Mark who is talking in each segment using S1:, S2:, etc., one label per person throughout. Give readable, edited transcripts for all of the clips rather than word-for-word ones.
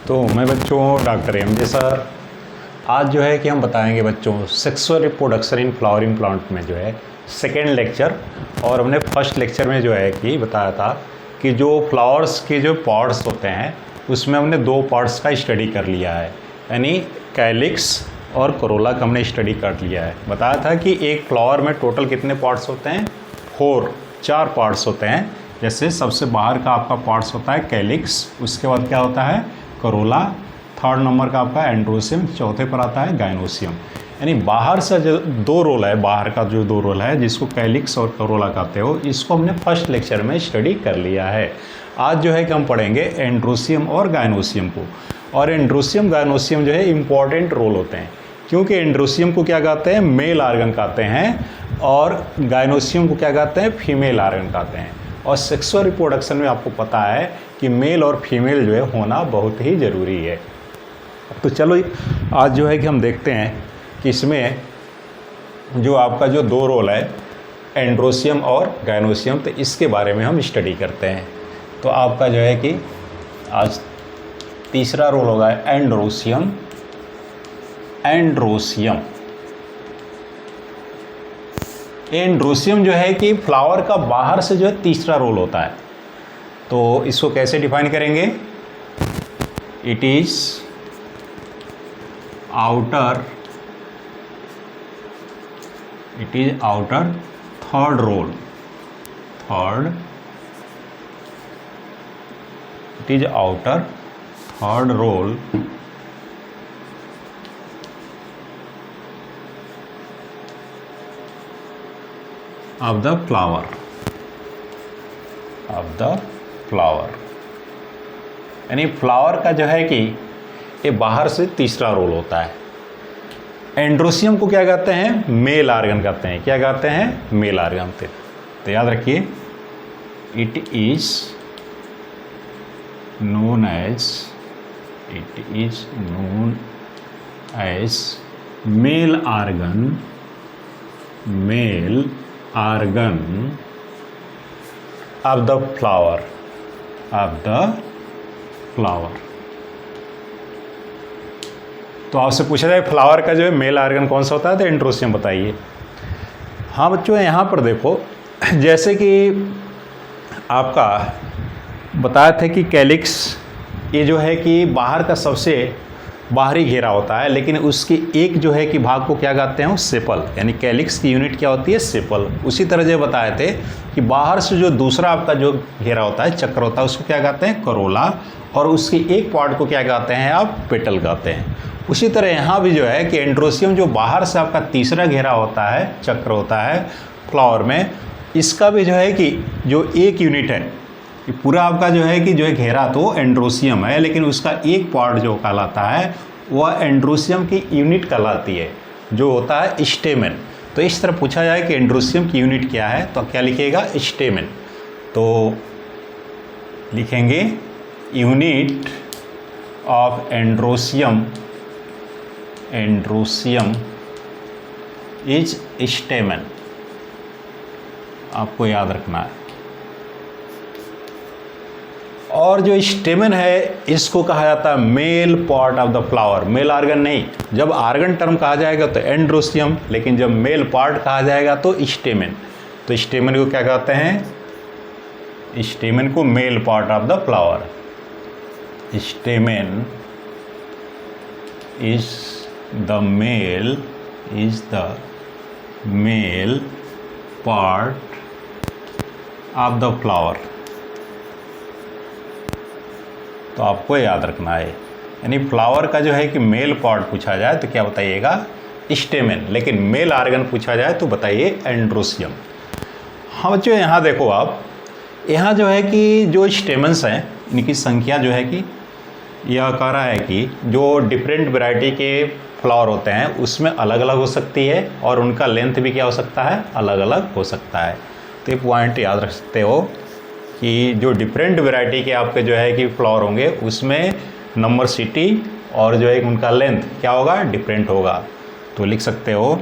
S1: तो मैं बच्चों डॉक्टर एम.जे. सर आज जो है कि हम बताएंगे बच्चों sexual reproduction in flowering plant में जो है सेकेंड लेक्चर। और हमने फर्स्ट लेक्चर में जो है कि बताया था कि जो फ्लावर्स के जो पार्ट्स होते हैं उसमें हमने दो पार्ट्स का स्टडी कर लिया है, यानी कैलिक्स और कोरोला का हमने स्टडी कर लिया है। बताया था कि एक फ्लावर में टोटल कितने पार्ट्स होते हैं, चार पार्ट्स होते हैं। जैसे सबसे बाहर का आपका पार्ट्स होता है कैलिक्स, उसके बाद क्या होता है कोरोला, थर्ड नंबर का आपका एंड्रोसियम, चौथे पर आता है गाइनोसियम। यानी बाहर से जो दो रोल है, बाहर का जो दो रोल है जिसको कैलिक्स और कोरोला कहते हो, इसको हमने फर्स्ट लेक्चर में स्टडी कर लिया है। आज जो है कि हम पढ़ेंगे एंड्रोसियम और गाइनोसियम को। और एंड्रोसियम गाइनोसियम जो है इम्पॉर्टेंट रोल होते हैं, क्योंकि एंड्रोसियम को क्या कहते हैं, मेल आर्गन कहते हैं, और गाइनोसियम को क्या कहते हैं, फीमेल आर्गन कहते हैं। और सेक्सुअल रिप्रोडक्शन में आपको पता है कि मेल और फीमेल जो है होना बहुत ही ज़रूरी है। तो चलो आज जो है कि हम देखते हैं कि इसमें जो आपका जो दो रोल है एंड्रोसियम और गाइनोसियम, तो इसके बारे में हम स्टडी करते हैं। तो आपका जो है कि आज तीसरा रोल होगा एंड्रोसियम। एंड्रोसियम जो है कि फ्लावर का बाहर से जो है तीसरा रोल होता है। तो इसको कैसे डिफाइन करेंगे, it is outer third whorl, it is outer third whorl of the flower, यानी फ्लावर का जो है कि ये बाहर से तीसरा रोल होता है। एंड्रोसियम को क्या कहते हैं, मेल आर्गन कहते हैं। क्या कहते हैं, मेल आर्गन। तो याद रखिए, it is known as male organ of the flower। तो आपसे पूछा जाए फ्लावर का जो है मेल आर्गन कौन सा होता है, तो एंड्रोसियम बताइए। हाँ बच्चों, यहाँ पर देखो, जैसे कि आपका बताया था कि कैलिक्स ये जो है कि बाहर का सबसे बाहरी घेरा होता है, लेकिन उसकी एक जो है कि भाग को क्या कहते हैं, सेपल, यानी कैलिक्स की यूनिट क्या होती है, सेपल। उसी तरह जो बताए थे कि बाहर से जो दूसरा आपका जो घेरा होता है, चक्र होता है, उसको क्या कहते हैं, कोरोला, और उसके एक पार्ट को क्या कहते हैं आप, पेटल कहते हैं। उसी तरह यहाँ भी जो है कि एंड्रोसियम जो बाहर से आपका तीसरा घेरा होता है, चक्र होता है फ्लावर में, इसका भी जो है कि जो एक यूनिट है, पूरा आपका जो है कि जो है घेरा तो एंड्रोसियम है, लेकिन उसका एक पार्ट जो कहलाता है वह एंड्रोसियम की यूनिट कहलाती है, जो होता है स्टेमेन। तो इस तरह पूछा जाए कि एंड्रोसियम की यूनिट क्या है, तो क्या लिखिएगा, स्टेमेन। तो लिखेंगे unit of androecium is stamen, आपको याद रखना है। और जो स्टेमेन है इसको कहा जाता है male part of the flower, male organ नहीं। जब आर्गन टर्म कहा जाएगा तो एंड्रोसियम, लेकिन जब मेल पार्ट कहा जाएगा तो स्टेमेन। तो स्टेमेन को क्या कहते हैं, स्टेमेन को mail part of the flower. Stamen is the mail part of the flower. तो आपको याद रखना है, यानी फ्लावर का जो है कि मेल पार्ट पूछा जाए तो क्या बताइएगा, स्टेमेन, लेकिन मेल आर्गन पूछा जाए तो बताइए एंड्रोसियम। हाँ बच्चों, यहाँ देखो आप, यहाँ जो है कि जो स्टेमेंस हैं इनकी संख्या जो है कि यह कह रहा है कि जो डिफरेंट वैरायटी के फ्लावर होते हैं उसमें अलग अलग हो सकती है, और उनका लेंथ भी क्या हो सकता है, अलग अलग हो सकता है। तो ये पॉइंट याद रख सकते हो कि जो डिफरेंट वैरायटी के आपके जो है कि फ्लावर होंगे उसमें नंबर सिटी और जो है उनका लेंथ क्या होगा, डिफरेंट होगा। तो लिख सकते हो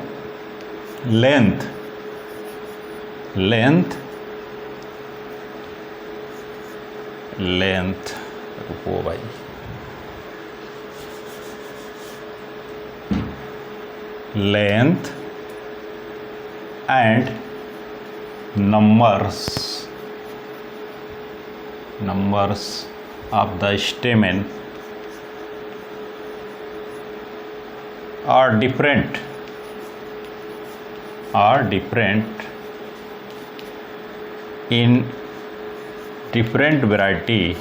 S1: लेंथ रुको भाई, length and numbers of the stamen are different in different varieties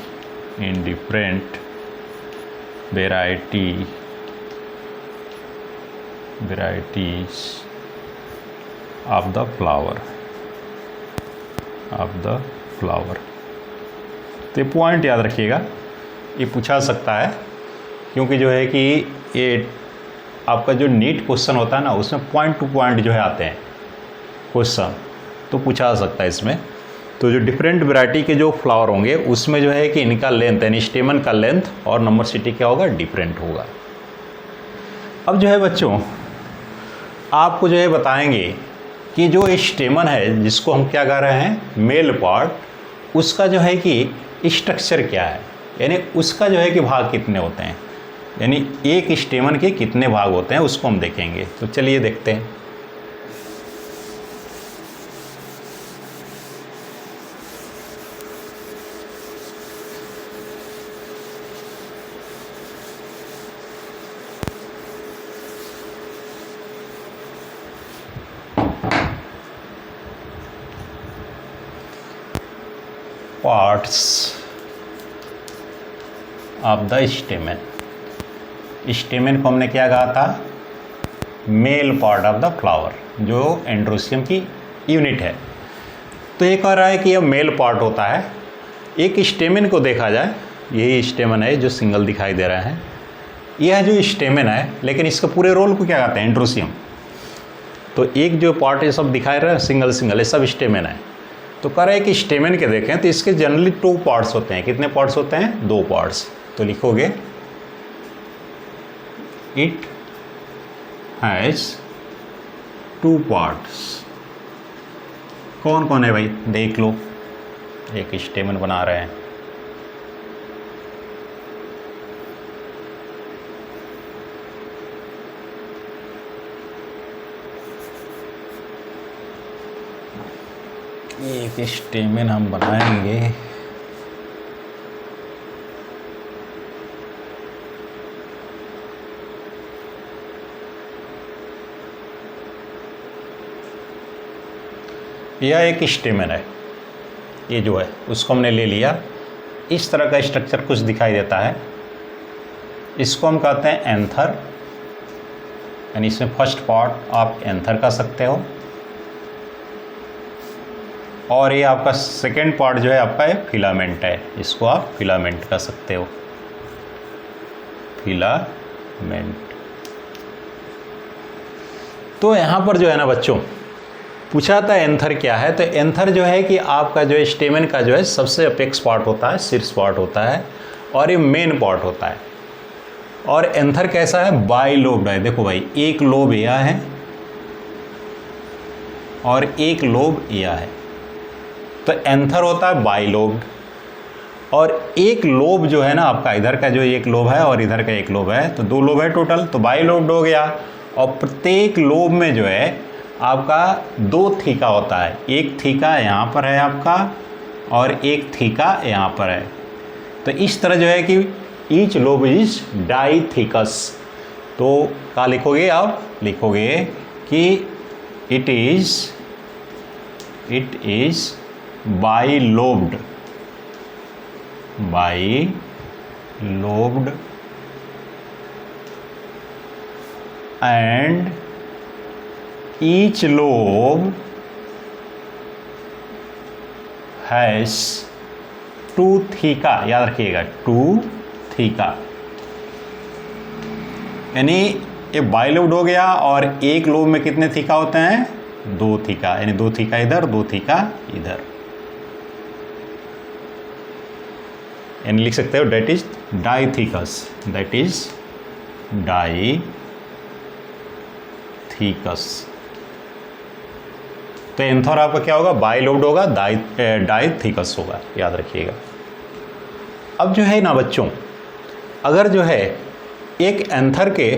S1: of the flower तो पॉइंट याद रखिएगा, ये पूछा सकता है क्योंकि जो है कि ये आपका जो नीट क्वेश्चन होता है ना, उसमें पॉइंट टू पॉइंट जो है आते हैं क्वेश्चन, तो पूछा सकता है इसमें। तो जो डिफरेंट वैरायटी के जो फ्लावर होंगे उसमें जो है कि इनका लेंथ यानी स्टेमन का लेंथ और नंबरसिटी क्या होगा, डिफरेंट होगा। अब जो है बच्चों आपको जो है बताएंगे कि जो स्टेमन है जिसको हम क्या कह रहे हैं, मेल पार्ट, उसका जो है कि स्ट्रक्चर क्या है, यानी उसका जो है कि भाग कितने होते हैं, यानी एक स्टेमन के कितने भाग होते हैं उसको हम देखेंगे। तो चलिए देखते हैं। पार्ट्स ऑफ द स्टेमन, स्टेमन को हमने क्या कहा था, mail part of the flower, जो एंड्रोसियम की यूनिट है। तो ये कह रहा है कि यह मेल पार्ट होता है। एक स्टेमन को देखा जाए, यही स्टेमन है जो सिंगल दिखाई दे रहा है, यह जो स्टेमन है, लेकिन इसके पूरे रोल को क्या कहते हैं, एंड्रोसियम। तो एक जो पार्ट ये सब दिखाई रहा है सिंगल ये सब स्टेमन है। तो कह रहा है कि स्टेमन के देखें तो इसके जनरली 2 पार्ट्स होते हैं। कितने पार्ट्स होते हैं, 2 पार्ट्स। तो लिखोगे इट हैज़ 2 पार्ट्स। कौन कौन है भाई, देख लो, एक स्टेमन बना रहे हैं। एक स्टेमन हम बनाएंगे, यह एक स्टेमन है, ये जो है उसको हमने ले लिया। इस तरह का स्ट्रक्चर कुछ दिखाई देता है, इसको हम कहते हैं एंथर, यानी इसमें फर्स्ट पार्ट आप एंथर कह सकते हो, और ये आपका सेकेंड पार्ट जो है आपका ये फिलामेंट है, इसको आप फिलामेंट कह सकते हो, फिलामेंट। तो यहाँ पर जो है ना बच्चों पूछा था एंथर क्या है, तो एंथर जो है कि आपका जो है स्टेमन का जो है सबसे अपेक्स पार्ट होता है, शीर्ष पार्ट होता है, और ये मेन पार्ट होता है। और एंथर कैसा है, बाइलोब्ड है। देखो भाई, एक लोब यह है और एक लोब यह है, तो एंथर होता है बाइलोब्ड। और एक लोब जो है ना आपका, इधर का जो एक लोब है और इधर का एक लोब है, तो 2 लोब है टोटल, तो बाइलोब्ड हो गया। और प्रत्येक लोब में जो है आपका 2 थीका होता है, एक थीका यहाँ पर है आपका और एक थीका यहाँ पर है। तो इस तरह जो है कि ईच लोब इज डाइथीकस। तो क्या लिखोगे आप, लिखोगे कि it is bilobed and each lobe has 2 theca, याद रखिएगा 2 थीका, यानी ये बाइलोब्ड हो गया। और एक लोब में कितने थीका होते हैं, 2 थीका, यानी 2 थीका इधर 2 थीका इधर, यानी लिख सकते हो that is dithecous, that is dithecous. तो एंथर आपका क्या होगा, बाइलोब्ड होगा, डाइथीकस होगा, याद रखिएगा। अब जो है ना बच्चों, अगर जो है एक एंथर के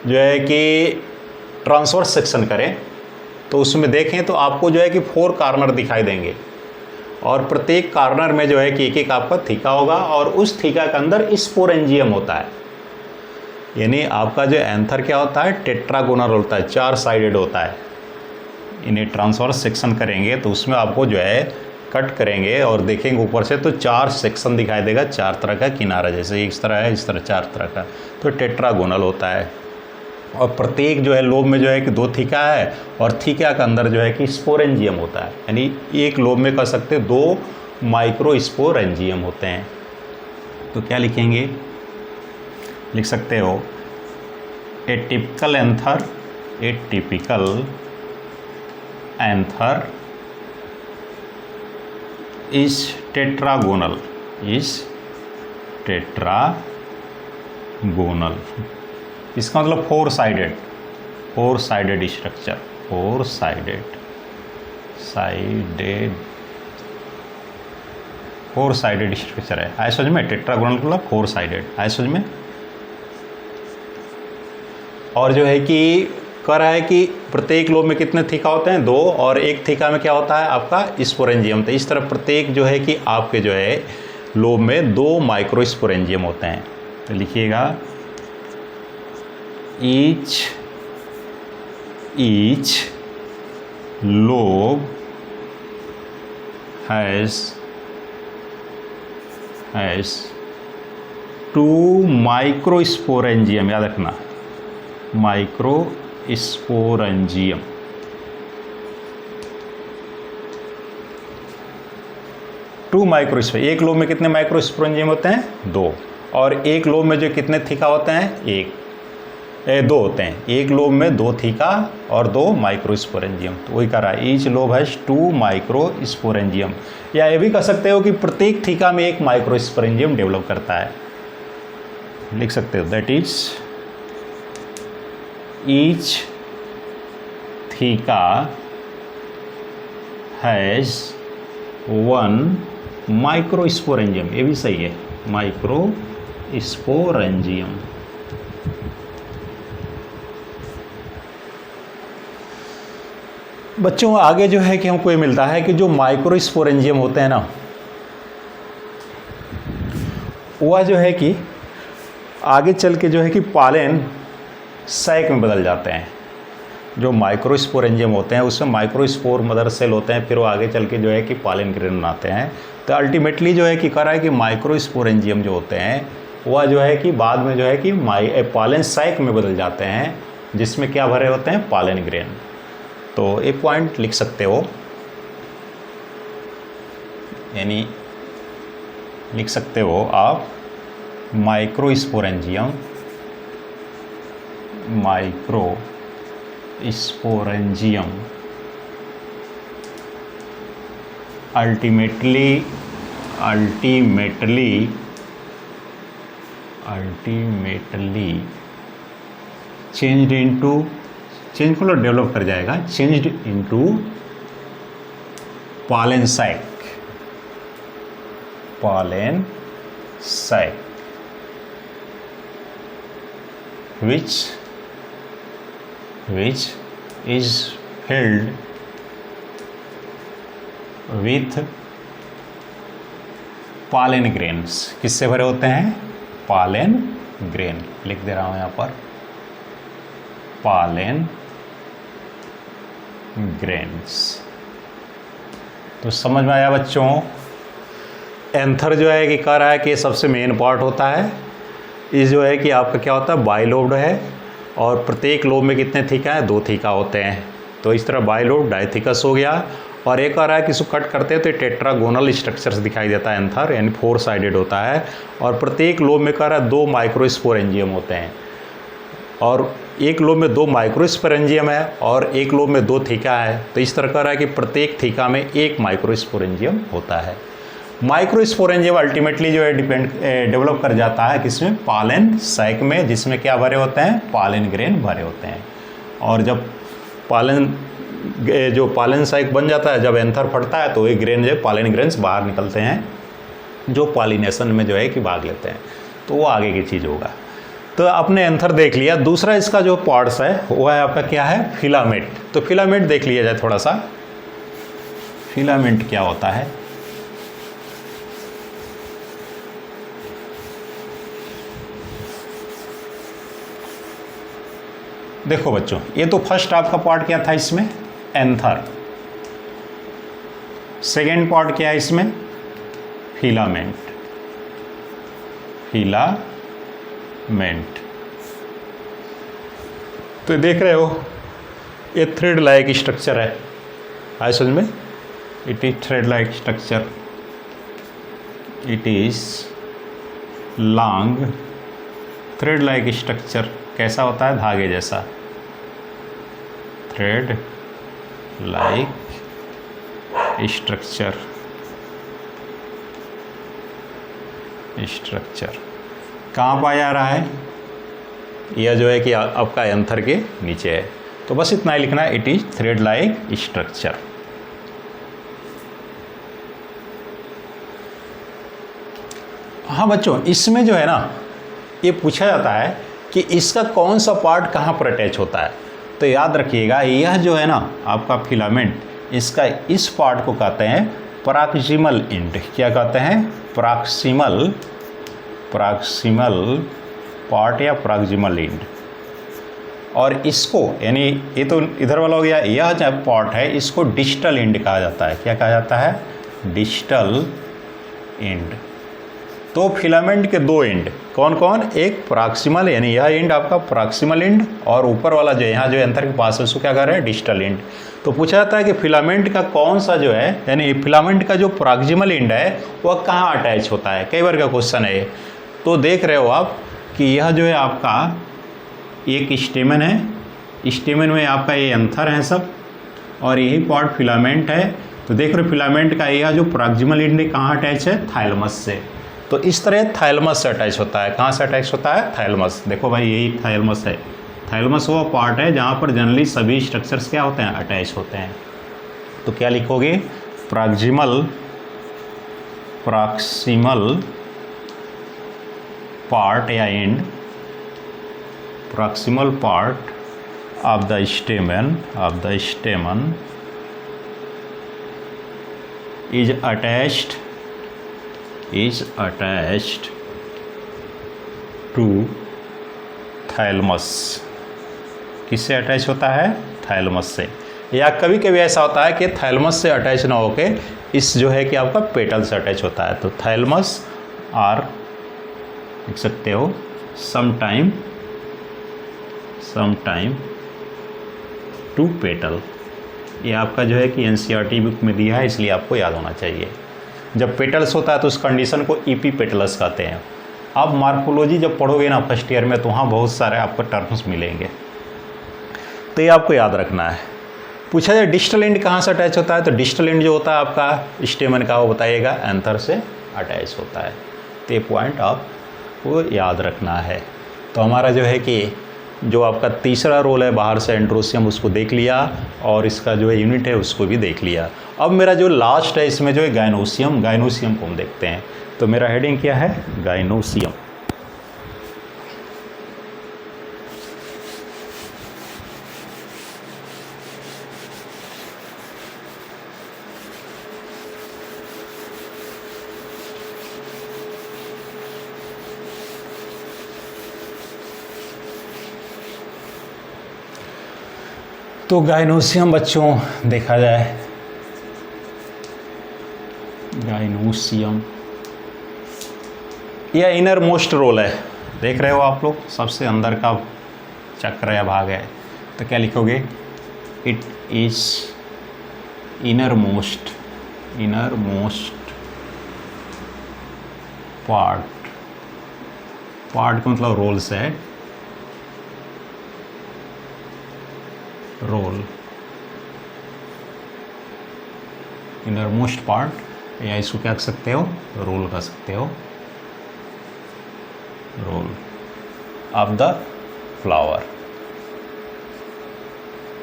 S1: जो है कि ट्रांसवर्स सेक्शन करें तो उसमें देखें तो आपको जो है कि 4 कॉर्नर दिखाई देंगे और प्रत्येक कॉर्नर में जो है कि एक आपका थीका होगा और उस थीका के अंदर स्पोरेंजियम होता है। यानी आपका जो एंथर क्या होता है, टेट्रागोनल होता है, 4 साइडेड होता है। इन्हें ट्रांसवर्स सेक्शन करेंगे तो उसमें आपको जो है कट करेंगे और देखेंगे ऊपर से तो 4 सेक्शन दिखाई देगा, 4 तरह का किनारा, जैसे इस तरह है, इस तरह 4 तरह का, तो टेट्रागोनल होता है। और प्रत्येक जो है लोब में जो है कि 2 थीका है और थीका के अंदर जो है कि स्पोरेंजियम होता है। यानी एक लोब में कह सकते 2 माइक्रोस्पोरेंजियम होते हैं। तो क्या लिखेंगे, लिख सकते हो ए typical anther, A typical anther is tetragonal, is tetragonal. इसका मतलब 4 साइडेड स्ट्रक्चर, 4 साइडेड स्ट्रक्चर है। आए समझ में, टेट्रागोनल मतलब 4 साइडेड, आए समझ में। और जो है कि कह रहा है कि प्रत्येक लोब में कितने थीका होते हैं, 2, और एक थीका में क्या होता है आपका स्पोरेंजियम। तो इस तरह प्रत्येक जो है कि आपके जो है लोब में 2 माइक्रोस्पोरेंजियम होते हैं। तो लिखिएगा ईच लोब हैज़ 2 माइक्रोस्पोरेंजियम, याद रखना, माइक्रोस्पोरेंजियम। एक लोब में कितने माइक्रोस्पोरेंजियम होते हैं, 2, और एक लोब में जो कितने थीका होते हैं, 2 होते हैं। एक लोब में 2 थीका और 2 माइक्रोस्पोरेंजियम। तो वही कह रहा है ईच लोब हैज 2 माइक्रोस्पोरेंजियम। या ये भी कह सकते हो कि प्रत्येक थीका में 1 माइक्रोस्पोरेंजियम डेवलप करता है, लिख सकते हो। That is each theca has 1 microsporangium, ये भी सही है, माइक्रोस्पोरेंजियम। बच्चों आगे जो है कि हमको ये मिलता है कि जो माइक्रोस्पोरेंजियम होते हैं ना, वह जो है कि आगे चल के जो है कि पालेन सैक में बदल जाते हैं। जो माइक्रोस्पोरेंजियम होते हैं उसमें माइक्रोस्पोर मदर सेल होते हैं, फिर वो आगे चल के जो है कि पालेन ग्रेन बनाते हैं। तो अल्टीमेटली जो है कि कह रहा है कि माइक्रोस्पोरेंजियम जो होते हैं वह जो है कि बाद में जो है कि पालेन सैक में बदल जाते हैं, जिसमें क्या भरे होते हैं, पालेन ग्रेन। तो एक पॉइंट लिख सकते हो, यानी लिख सकते हो आप माइक्रोस्पोरेंजियम अल्टीमेटली चेंज को डेवलप कर जाएगा, changed into pollen sac, which is filled with pollen grains। किससे भरे होते हैं, pollen grain, लिख दे रहा हूं यहां पर, pollen grains। तो समझ में आया बच्चों। एंथर जो है कि कह रहा है कि ये सबसे मेन पार्ट होता है। इस जो है कि आपका क्या होता है, बाइलोब्ड है, और प्रत्येक लोब में कितने थीका है, 2 थीका होते हैं। तो इस तरह बाइलोब डाइथिकस हो गया। और एक आ रहा है कि इसको कट करते हैं तो टेट्रागोनल स्ट्रक्चर्स दिखाई देता है एंथर, यानी 4 साइडेड होता है। और प्रत्येक लोब में कह रहा है 2 माइक्रोस्पोरेंजियम होते हैं, और एक लोब में 2 माइक्रोस्पोरेंजियम है और एक लोब में 2 थीका है। तो इस तरह कह रहा है कि प्रत्येक थीका में 1 माइक्रोस्पोरेंजियम होता है। माइक्रोस्पोरेंजियम अल्टीमेटली जो है डेवलप कर जाता है किसमें, पालेन सैक में, जिसमें क्या भरे होते हैं, पालेन ग्रेन भरे होते हैं। और जब पालेन सैक बन जाता है, जब एंथर फटता है तो ये ग्रेन जो पालेन ग्रेन्स बाहर निकलते हैं, जो पॉलिनेशन में जो है कि भाग लेते हैं। तो वो आगे की चीज़ होगा। तो आपने एंथर देख लिया। दूसरा इसका जो पार्ट्स है वो है आपका क्या है, फिलामेंट। तो फिलामेंट देख लिया जाए थोड़ा सा, फिलामेंट क्या होता है। देखो बच्चों, ये तो फर्स्ट आपका पार्ट क्या था इसमें, एंथर। सेकेंड पार्ट क्या है इसमें, फिलामेंट, फिलामेंट। तो देख रहे हो ये थ्रेड लाइक स्ट्रक्चर है, आए समझ में। It is thread like structure, it is long thread like structure. कैसा होता है, धागे जैसा, थ्रेड लाइक स्ट्रक्चर, स्ट्रक्चर कहाँ पाया जा रहा है, यह जो है कि आपका एंथर के नीचे है। तो बस इतना ही लिखना है, it is thread like structure. हाँ बच्चों, इसमें जो है ना, ये पूछा जाता है कि इसका कौन सा पार्ट कहाँ पर अटैच होता है। तो याद रखिएगा, यह जो है ना आपका फिलामेंट, इसका इस पार्ट को कहते हैं प्रॉक्सिमल एंड। क्या कहते हैं, प्रॉक्सिमल, प्रॉक्सिमल पार्ट या प्रॉक्सिमल एंड। और इसको यानी ये तो इधर वाला हो गया, यह जो पार्ट है इसको डिस्टल एंड कहा जाता है। क्या कहा जाता है, डिस्टल एंड। तो फिलामेंट के दो एंड कौन कौन, एक प्रॉक्सिमल यानी यह एंड आपका प्रॉक्सिमल एंड, और ऊपर वाला जो यहाँ जो एंथर के पास है उसको क्या कर रहे हैं, डिस्टल एंड। तो पूछा जाता है कि फिलामेंट का कौन सा जो है, यानी फिलामेंट का जो प्रॉक्सिमल एंड है वह कहाँ अटैच होता है। कई बार का क्वेश्चन है। तो देख रहे हो आप कि यह जो है आपका एक स्टेमन है, स्टेमन में आपका ये एंथर है सब, और यही पार्ट फिलामेंट है। तो देख रहे हो फिलामेंट का यह जो प्रॉक्सिमल एंड कहाँ अटैच है, थाइलमस से। तो इस तरह थाइलमस से अटैच होता है। कहाँ से अटैच होता है, थाइलमस। देखो भाई यही थाइलमस है। थाइलमस वो पार्ट है जहाँ पर जनरली सभी स्ट्रक्चर्स क्या होते हैं, अटैच होते हैं। तो क्या लिखोगे, प्रॉक्सिमल, प्रॉक्सिमल पार्ट या and, proximal part of the स्टेमन, of the स्टेमन is attached, is attached to thalamus. किससे अटैच होता है, थैलमस से। या कभी कभी ऐसा होता है कि थैलमस से अटैच ना होके इस जो है कि आपका पेटल से अटैच होता है। तो थैलमस आर लिख सकते हो समटाइम, समटाइम टू पेटल। ये आपका जो है कि एनसीईआरटी बुक में दिया है, इसलिए आपको याद होना चाहिए। जब पेटल्स होता है तो उस कंडीशन को ईपी पेटलस कहते हैं। आप मार्फोलॉजी जब पढ़ोगे ना फर्स्ट ईयर में, तो वहाँ बहुत सारे आपको टर्म्स मिलेंगे, तो ये आपको याद रखना है। पूछा जाए डिस्टल एंड कहाँ से अटैच होता है, तो डिस्टल एंड जो होता है आपका स्टेमन का, वो बताइएगा एंथर से अटैच होता है। तो ये पॉइंट आपको याद रखना है। तो हमारा जो है कि जो आपका तीसरा रोल है बाहर से एंड्रोसियम, उसको देख लिया, और इसका जो है यूनिट है उसको भी देख लिया। अब मेरा जो लास्ट है इसमें जो है गाइनोसियम, गाइनोसियम को हम देखते हैं। तो मेरा हेडिंग क्या है, गाइनोसियम। तो गाइनोसियम बच्चों देखा जाए, गाइनोसियम यह इनर मोस्ट रोल है। देख रहे हो आप लोग, सबसे अंदर का चक्र या भाग है। तो क्या लिखोगे, it is inner most, inner most part, part का मतलब रोल से है, रोल, इनर मोस्ट पार्ट, या इसको क्या कह सकते हो, रोल कह सकते हो, रोल ऑफ द फ्लावर।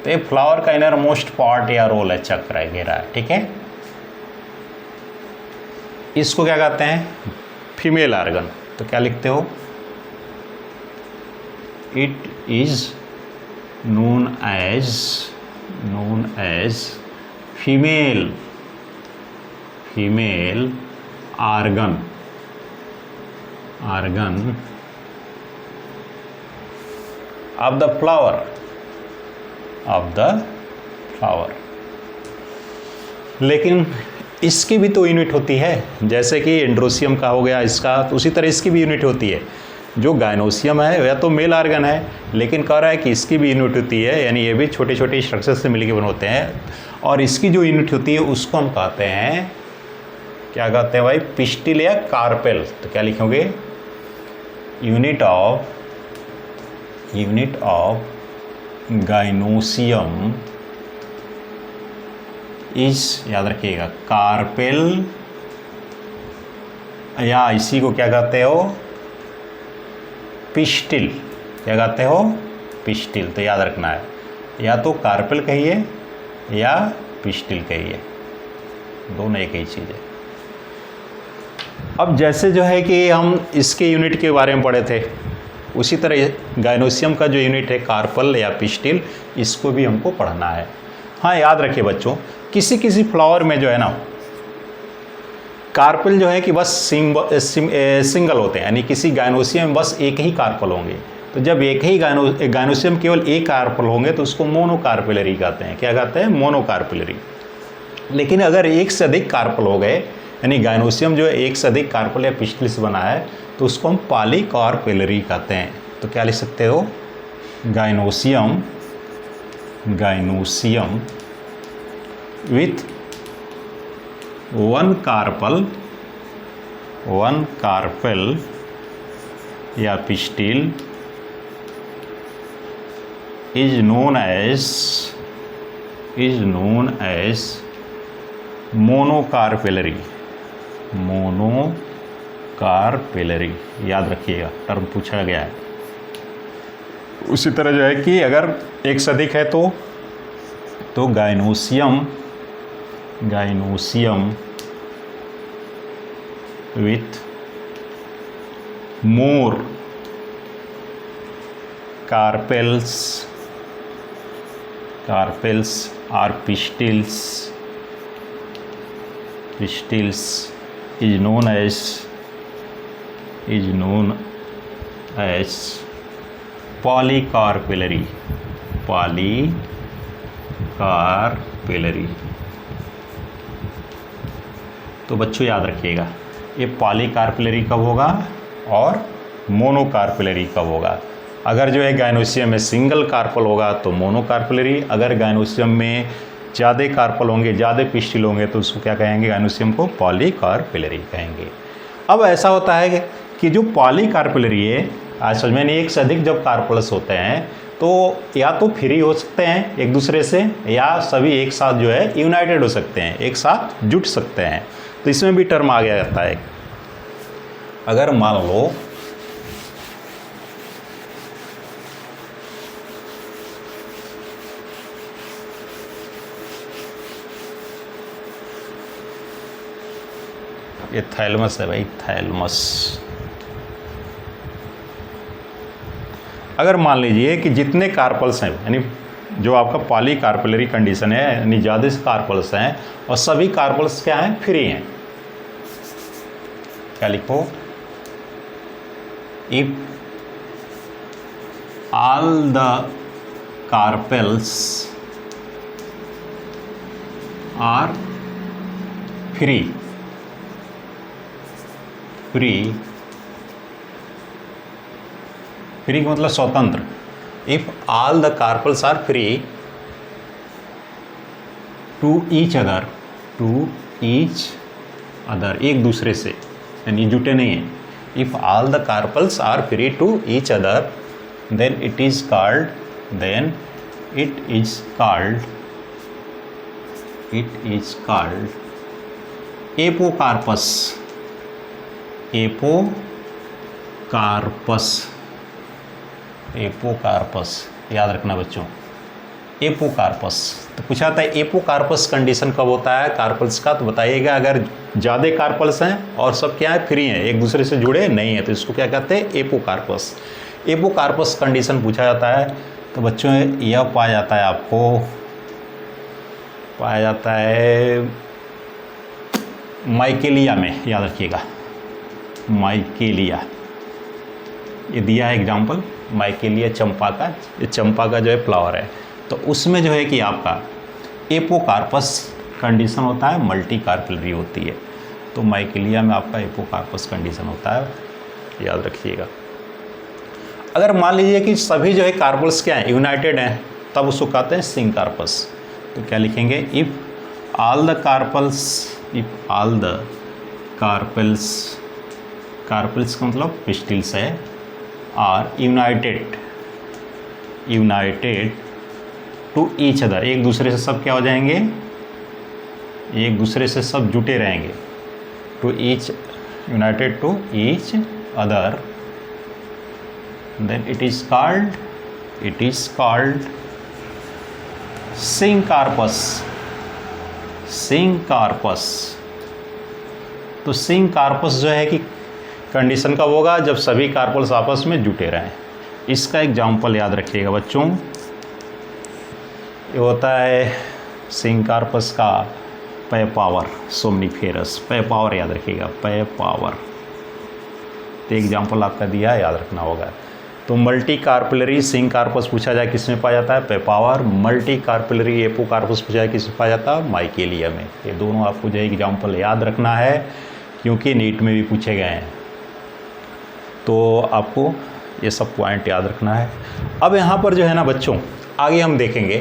S1: तो ये फ्लावर का इनर मोस्ट पार्ट या रोल है, चक्र है, घेरा है, ठीक है। इसको क्या कहते हैं, फीमेल ऑर्गन। तो क्या लिखते हो, it is known as female organ of the flower लेकिन इसकी भी तो यूनिट होती है, जैसे कि एंड्रोसियम का हो गया इसका, तो उसी तरह इसकी भी यूनिट होती है। जो गायनोसियम है वह तो मेल आर्गन है, लेकिन कह रहा है कि इसकी भी यूनिट होती है, यानी ये भी छोटे छोटे स्ट्रक्चर से मिलकर बने होते हैं, और इसकी जो यूनिट होती है उसको हम कहते हैं, क्या कहते हैं भाई, पिस्टिल या कार्पेल। तो क्या लिखोगे, यूनिट ऑफ गायनोसियम इस, याद रखिएगा, कार्पेल, या इसी को क्या कहते हो, पिस्टिल। क्या कहते हो, पिस्टिल। तो याद रखना है, या तो कार्पेल कहिए या पिस्टिल कहिए, दोनों एक ही चीज़ है। अब जैसे जो है कि हम इसके यूनिट के बारे में पढ़े थे, उसी तरह गायनोसियम का जो यूनिट है कार्पल या पिस्टिल, इसको भी हमको पढ़ना है। हाँ, याद रखिए बच्चों, किसी किसी फ्लावर में जो है ना, कार्पल जो है कि बस सिंगल होते हैं, यानी किसी गायनोसियम में बस एक ही कार्पल होंगे। तो जब एक ही गायनोसियम केवल एक कार्पल होंगे तो उसको मोनोकार्पेलरी कहते हैं। क्या कहते हैं, मोनोकार्पेलरी। लेकिन अगर एक से अधिक कार्पल हो गए, यानी गायनोसियम जो है एक से अधिक कार्पल या पिस्टिल से बना है, तो उसको हम पॉलीकार्पेलरी कहते हैं। तो क्या लिख सकते हो, गायनोसियम विथ वन कार्पल या pistil is known as monocarpellary. याद रखिएगा, टर्म पूछा गया है। उसी तरह जो है कि अगर एक से अधिक है तो gynoecium with more carpels or pistils is known as polycarpellary। तो बच्चों याद रखिएगा, ये पॉलीकार्पेलरी कब होगा और मोनोकार्पेलरी कब होगा। अगर जो है गायनोसियम में सिंगल कार्पल होगा तो मोनोकार्पेलरी, अगर गायनोसियम में ज़्यादा कार्पल होंगे, ज़्यादा पिस्टिल होंगे, तो उसको क्या कहेंगे, गायनोसियम को पॉलीकार्पेलरी कहेंगे। अब ऐसा होता है कि जो पॉलीकार्पेलरी है, आज समझ में नहीं, एक से अधिक जब कार्पल्स होते हैं तो या तो फ्री हो सकते हैं एक दूसरे से, या सभी एक साथ जो है यूनाइटेड हो सकते हैं, एक साथ जुट सकते हैं। तो इसमें भी टर्म आ गया जाता है। अगर मान लो ये थैलमस है भाई, थैलमस। अगर मान लीजिए कि जितने कार्पल्स हैं, यानी जो आपका पॉलीकार्पेलरी कंडीशन है, यानी ज़्यादा कार्पल्स हैं और सभी कार्पल्स क्या हैं, फ्री हैं। क्या लिखो, if all the carpels are free का मतलब स्वतंत्र। If all the carpels are free to each other, एक दूसरे से, यानी जुटे नहीं है। If all the carpels are free to each other, then it is called apocarpous. याद रखना बच्चों, एपोकार्पस। तो पूछा था एपोकार्पस कंडीशन कब होता है कार्पल्स का, तो बताइएगा अगर ज़्यादा कार्पल्स हैं और सब क्या है, फ्री हैं, एक दूसरे से जुड़े नहीं है, तो इसको क्या कहते हैं, एपोकार्पस। एपोकार्पस कंडीशन पूछा जाता है तो बच्चों यह पाया जाता है, आपको पाया जाता है माइकेलिया में, याद रखिएगा माइकेलिया, ये दिया है एग्जाम्पल माइकेलिया चंपा का, ये चंपा का जो है फ्लावर है, तो उसमें जो है कि आपका एपोकार्पस कंडीशन होता है, मल्टी कार्पिलरी होती है, तो माइकेलिया में आपका एपोकार्पस कंडीशन होता है, याद रखिएगा। अगर मान लीजिए कि सभी जो है कार्पल्स क्या हैं, यूनाइटेड हैं, तब उसको कहते हैं सिंकार्पस। तो क्या लिखेंगे, if all the carpels, carpels का मतलब पिस्टिल्स है, are united to each other, एक दूसरे से सब क्या हो जाएंगे, एक दूसरे से सब जुटे रहेंगे, to each, united to each other, then it is called syncarpous. तो सिंकार्पस जो है कि कंडीशन कब होगा, जब सभी कार्पल्स आपस में जुटे रहें। इसका एग्जाम्पल याद रखिएगा बच्चों, ये होता है सिंकार्पस का पैपावर सोमनीफेरस, पैपावर याद रखिएगा, पैपावर, तो एग्जाम्पल आपका दिया है, याद रखना होगा। तो मल्टी कार्पिलरी सिंकार्पस पूछा जाए किस में पाया जाता है, पेपावर। मल्टी कार्पिलरी एपोकार्पस पूछा जाए किस में पाया जाता है, माइकेलिया में। ये दोनों आपको जो एग्जाम्पल याद रखना है क्योंकि नीट में भी पूछे गए हैं, तो आपको ये सब पॉइंट याद रखना है। अब यहाँ पर जो है ना बच्चों, आगे हम देखेंगे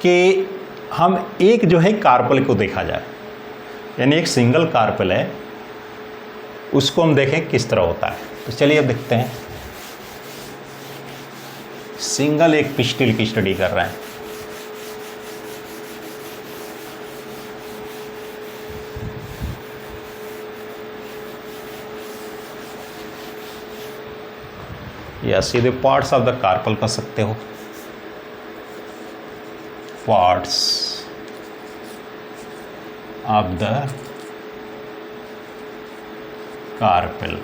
S1: कि हम एक जो है कार्पल को देखा जाए, यानी एक सिंगल कार्पल है, उसको हम देखें किस तरह होता है। तो चलिए अब देखते हैं, सिंगल एक पिस्टिल की स्टडी कर रहे हैं। या सीधे पार्ट्स ऑफ द कार्पल कर सकते हो, parts of the carpel,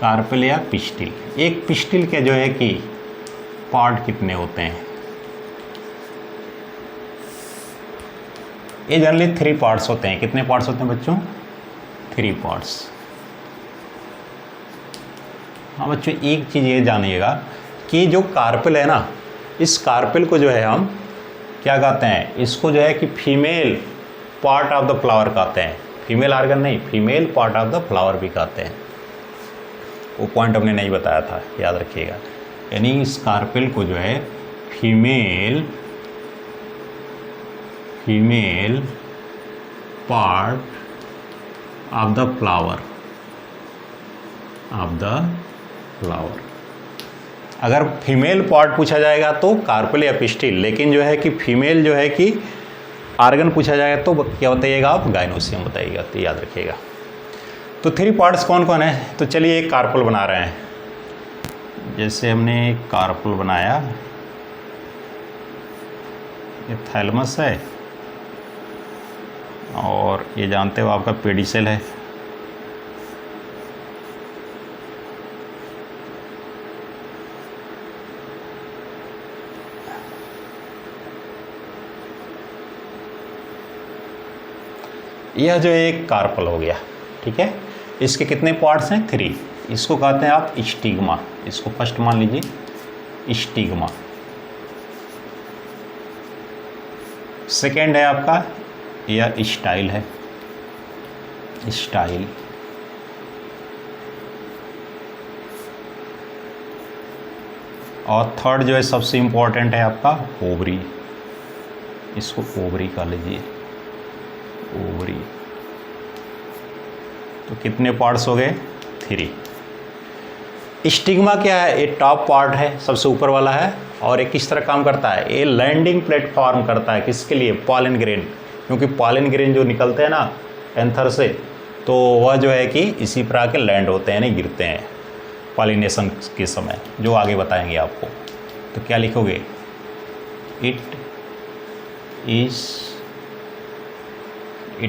S1: carpel या पिस्टिल। एक पिस्टिल के जो है कि पार्ट कितने होते हैं, ये जनरली 3 पार्ट्स होते हैं। कितने पार्ट्स होते हैं बच्चों, 3 पार्ट्स। हाँ बच्चों, एक चीज़ ये जानिएगा कि जो कार्पल है ना, इस कार्पल को जो है हम क्या कहते हैं, इसको जो है कि female part of the flower कहते हैं, फीमेल आर्गन नहीं, female part of the flower भी कहते हैं। वो पॉइंट हमने नहीं बताया था, याद रखिएगा। यानी इस कार्पेल को जो है female part of the flower, अगर फीमेल पार्ट पूछा जाएगा तो कार्पेल या पिस्टिल, लेकिन जो है कि फीमेल जो है कि आर्गन पूछा जाएगा तो क्या बताइएगा आप, गायनोसियम बताइएगा। तो याद रखिएगा। तो 3 पार्ट्स कौन कौन है, तो चलिए एक कार्पल बना रहे हैं। जैसे हमने एक कार्पल बनाया, ये थैलमस है और ये जानते हो आपका पेडिसेल है। यह जो एक कार्पल हो गया, ठीक है। इसके कितने पार्ट्स हैं, 3। इसको कहते हैं आप स्टिग्मा, इसको फर्स्ट मान लीजिए स्टिग्मा। सेकेंड है आपका यह स्टाइल है, स्टाइल। और थर्ड जो है सबसे इम्पोर्टेंट है आपका ओवरी, इसको ओवरी कह लीजिए, ओवरी। तो कितने पार्ट्स हो गए, 3। स्टिग्मा क्या है, ये टॉप पार्ट है, सबसे ऊपर वाला है, और ये किस तरह काम करता है, ये लैंडिंग प्लेटफॉर्म करता है किसके लिए, पॉलन ग्रेन। क्योंकि पॉलन ग्रेन जो निकलते हैं ना एंथर से, तो वह जो है कि इसी पर आके लैंड होते हैं, नहीं गिरते हैं पॉलिनेशन के समय, जो आगे बताएंगे आपको। तो क्या लिखोगे, it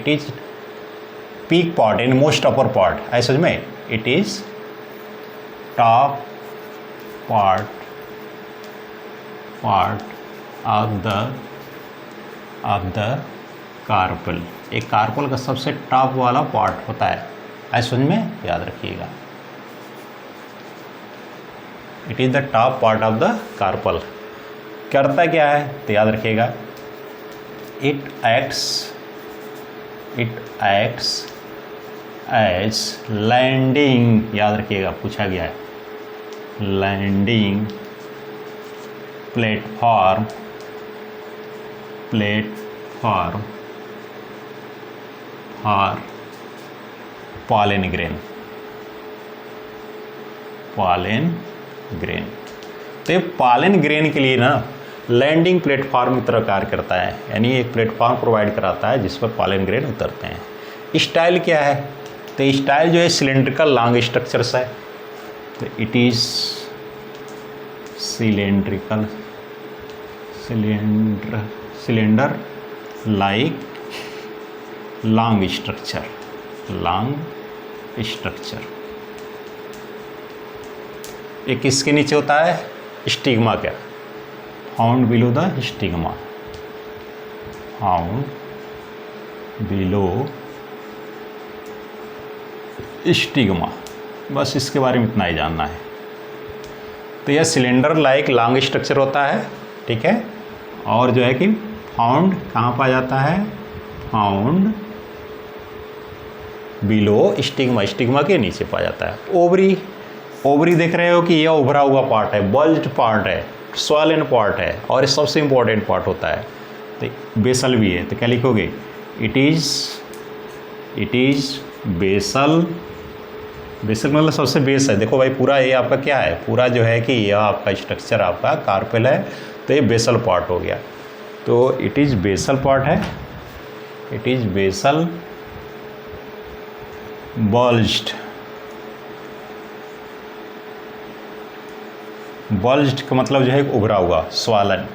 S1: is peak part in most upper part, ऐसे में it is top part of the carpel. एक कार्पल का सबसे टॉप वाला पार्ट होता है, ऐसा समझ में याद रखिएगा। It is the top part of the carpel. करता क्या है तो याद रखिएगा, इट एक्ट्स एज लैंडिंग, याद रखिएगा पूछा गया है, landing platform for pollen grain. तो ये पॉलन ग्रेन के लिए ना लैंडिंग प्लेटफॉर्म की तरह कार्य करता है, यानी एक प्लेटफॉर्म प्रोवाइड कराता है जिस पर पॉलन ग्रेन उतरते हैं। स्टाइल क्या है तो स्टाइल जो है सिलेंड्रिकल लॉन्ग स्ट्रक्चर्स है, तो it is cylinder like long structure. एक किसके नीचे होता है, स्टिग्मा क्या, found below the stigma, found below stigma. बस इसके बारे में इतना ही जानना है। तो यह सिलेंडर लाइक लॉन्ग स्ट्रक्चर होता है, ठीक है, और जो है कि फाउंड कहाँ पाया जाता है, फाउंड बिलो स्टिग्मा, स्टिग्मा के नीचे पाया जाता है। ओवरी देख रहे हो कि यह उभरा हुआ पार्ट है, बल्ज्ड पार्ट है, स्वॉलन पार्ट है, और ये सबसे इंपॉर्टेंट पार्ट होता है। तो बेसल भी है, तो क्या लिखोगे, इट इज बेसल मतलब सबसे बेस है। देखो भाई पूरा ये आपका क्या है, पूरा जो है कि यह आपका स्ट्रक्चर आपका कार्पेल है, तो ये बेसल पार्ट हो गया। तो इट इज़ बेसल पार्ट है, इट इज़ बेसल बल्ज्ड का मतलब जो है उभरा हुआ, स्वालन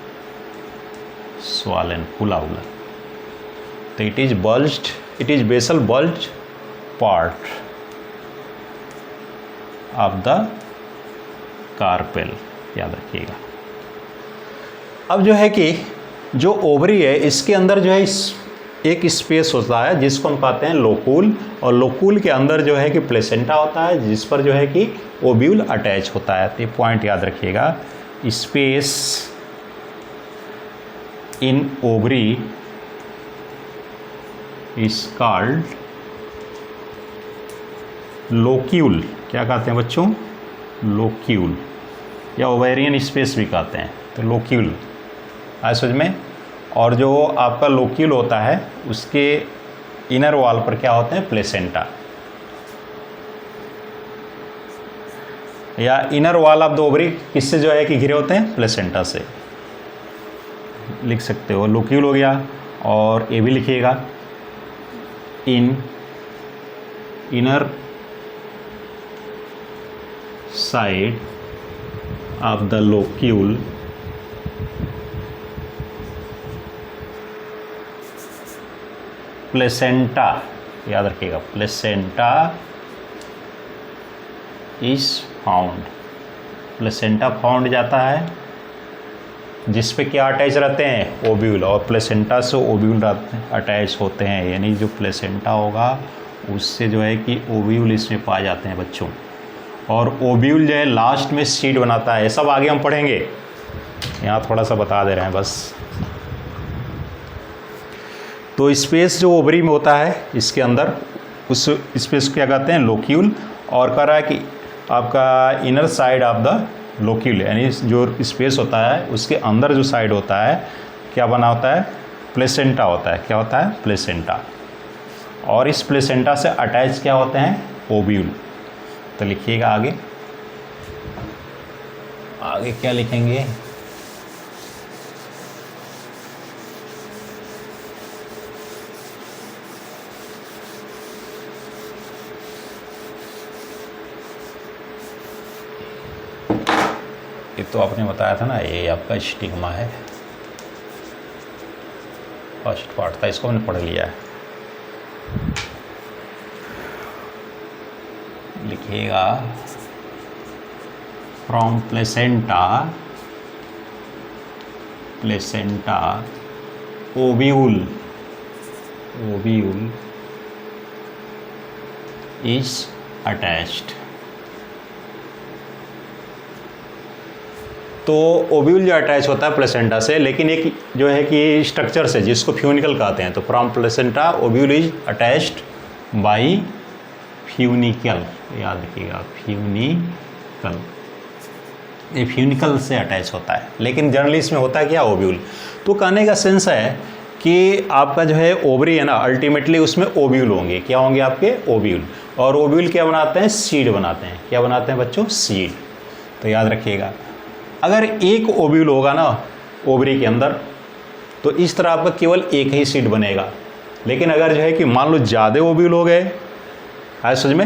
S1: फूला हुआ। तो it is basal bulged part of the carpel, याद रखिएगा। अब जो है कि जो ओवरी है इसके अंदर जो है एक स्पेस होता है जिसको हम कहते हैं लोकूल, और लोकूल के अंदर जो है कि प्लेसेंटा होता है जिस पर जो है कि ओव्यूल अटैच होता है। तो ये पॉइंट याद रखिएगा, space in ovary is called locule. क्या कहते हैं बच्चों, लोक्यूल, या ओवेरियन स्पेस भी कहते हैं। तो लोक्यूल आए समझ में। और जो आपका लोक्यूल होता है उसके इनर वॉल पर क्या होते हैं, प्लेसेंटा, या inner wall of the ovary किससे जो है कि घिरे होते हैं, प्लेसेंटा से। लिख सकते हो, लोक्यूल हो गया। और ये भी लिखिएगा, inner side of the locule placenta, याद रखिएगा, placenta is found. Placenta found जाता है जिस पे क्या अटैच रहते हैं, ओव्यूल, और प्लेसेंटा से ओव्यूल अटैच होते हैं, यानी जो प्लेसेंटा होगा उससे जो है कि ओव्यूल इसमें पाए जाते हैं बच्चों। और ओव्यूल जो है लास्ट में सीड बनाता है, सब आगे हम पढ़ेंगे, यहाँ थोड़ा सा बता दे रहे हैं बस। तो स्पेस जो ओवरी में होता है इसके अंदर, उस स्पेस को क्या कहते हैं, लोक्यूल। और कह रहा है कि आपका inner side of the locule, यानी जो स्पेस होता है उसके अंदर जो साइड होता है क्या बना होता है, प्लेसेंटा होता है। क्या होता है, प्लेसेंटा। और इस प्लेसेंटा से अटैच क्या होते हैं, ओव्यूल। तो लिखिएगा आगे क्या लिखेंगे, ये तो आपने बताया था ना, ये आपका स्टिग्मा है, फर्स्ट पार्ट था, इसको हमने पढ़ लिया है। लिखिएगा from placenta ovule is attached. तो ओव्यूल जो अटैच होता है प्लेसेंटा से, लेकिन एक जो है कि स्ट्रक्चर से जिसको फ्यूनिकल कहते हैं, तो from placenta ovule is attached bye funicle, याद रखिएगा फ्यूनिकल, ये फ्यूनिकल से अटैच होता है, लेकिन जनरली इसमें होता है क्या ओव्यूल। तो कहने का सेंस है कि आपका जो है ओवरी है ना, अल्टीमेटली उसमें ओव्यूल होंगे, क्या होंगे आपके ओव्यूल, और ओव्यूल क्या बनाते हैं, सीड बनाते हैं। क्या बनाते हैं बच्चों, सीड। तो याद रखिएगा अगर एक ओव्यूल होगा ना ओवरी के अंदर, तो इस तरह आपका केवल एक ही सीड बनेगा। लेकिन अगर जो है कि मान लो ज़्यादा ओव्यूल हो गए, है समझ में,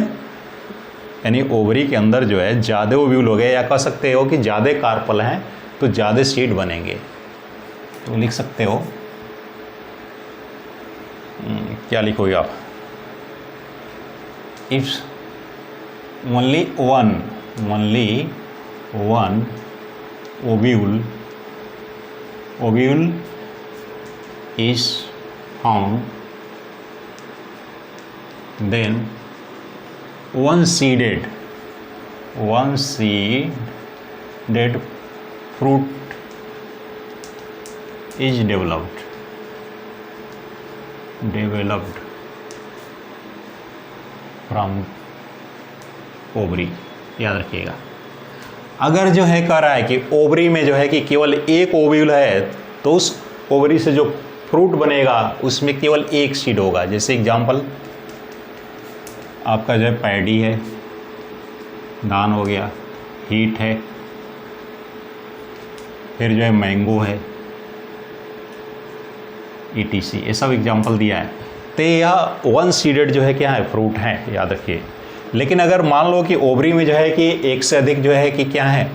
S1: यानी ओवरी के अंदर जो है ज़्यादा ओव्यूल हो गए, या कह सकते हो कि ज़्यादा कार्पल हैं तो ज़्यादा सीड बनेंगे। तो लिख सकते हो, क्या लिखोगे आप, if only one ovule is found, then one seeded fruit is developed from ovary। याद रखिएगा अगर जो है कह रहा है कि ओवरी में जो है कि केवल एक ओव्यूल है, तो उस ओवरी से जो फ्रूट बनेगा उसमें केवल एक सीड होगा। जैसे एग्जांपल आपका जो है पैडी है, धान हो गया, हीट है, फिर जो है मैंगो है, ETC, ये सब एग्जांपल दिया है। तो यह वन सीडेड जो है क्या है, फ्रूट है, याद रखिए। लेकिन अगर मान लो कि ओवरी में जो है कि एक से अधिक जो है कि क्या है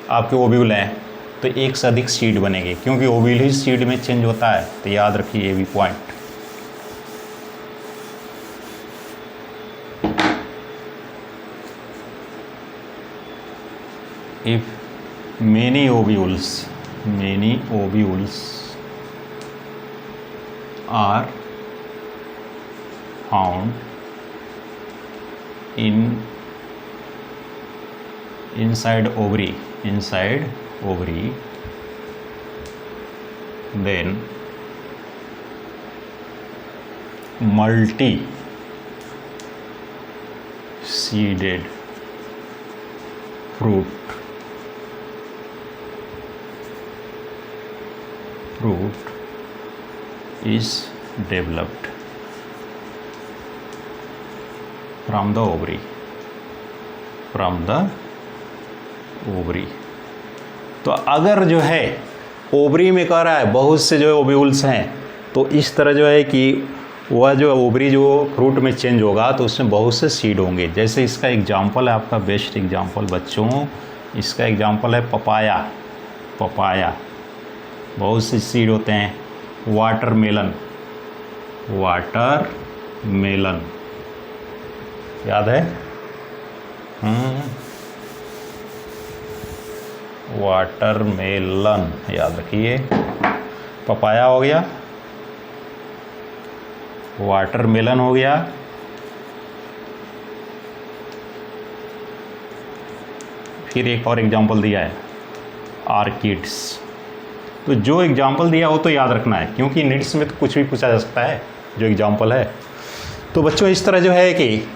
S1: आपके ओव्यूल हैं, तो एक से अधिक सीड बनेंगे, क्योंकि ओव्यूल ही सीड में चेंज होता है। तो याद रखिए ये भी point. If many ovules are found inside ovary, then multi-seeded fruit is developed from the ovary। तो अगर जो है ओवरी में कह रहा है बहुत से जो है ओव्यूल्स हैं, तो इस तरह जो है कि वह जो ओवरी जो फ्रूट में चेंज होगा तो उसमें बहुत से सीड होंगे। जैसे इसका एग्जांपल है, आपका बेस्ट एग्जांपल बच्चों, इसका एग्जांपल है पपाया। बहुत से सीड होते हैं। वाटरमेलन याद है, वाटरमेलन याद रखिए। पपाया हो गया, वाटरमेलन हो गया, फिर एक और एग्जांपल दिया है आर्किड्स। तो जो एग्जांपल दिया वो तो याद रखना है, क्योंकि नीड्स में तो कुछ भी पूछा जा सकता है जो एग्जांपल है। तो बच्चों इस तरह जो है कि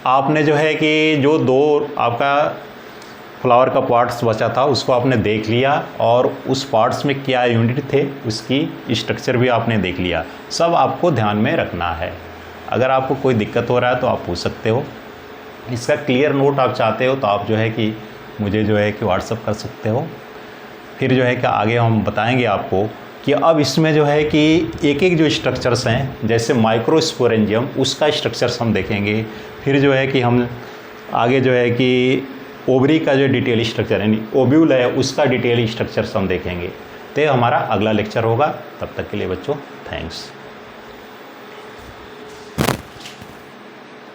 S1: आपने जो है कि जो दो आपका फ्लावर का पार्ट्स बचा था उसको आपने देख लिया, और उस पार्ट्स में क्या यूनिट थे उसकी स्ट्रक्चर भी आपने देख लिया। सब आपको ध्यान में रखना है। अगर आपको कोई दिक्कत हो रहा है तो आप पूछ सकते हो। इसका क्लियर नोट आप चाहते हो तो आप जो है कि मुझे जो है कि व्हाट्सअप कर सकते हो। फिर जो है कि आगे हम बताएंगे आपको कि अब इसमें जो है कि एक एक जो स्ट्रक्चर्स हैं, जैसे माइक्रोस्पोरेंजियम, उसका स्ट्रक्चर्स हम देखेंगे। फिर जो है कि हम आगे जो है कि ओवरी का जो डिटेल स्ट्रक्चर यानी ओव्यूल है उसका डिटेल स्ट्रक्चर्स हम देखेंगे। तो हमारा अगला लेक्चर होगा। तब तक के लिए बच्चों थैंक्स।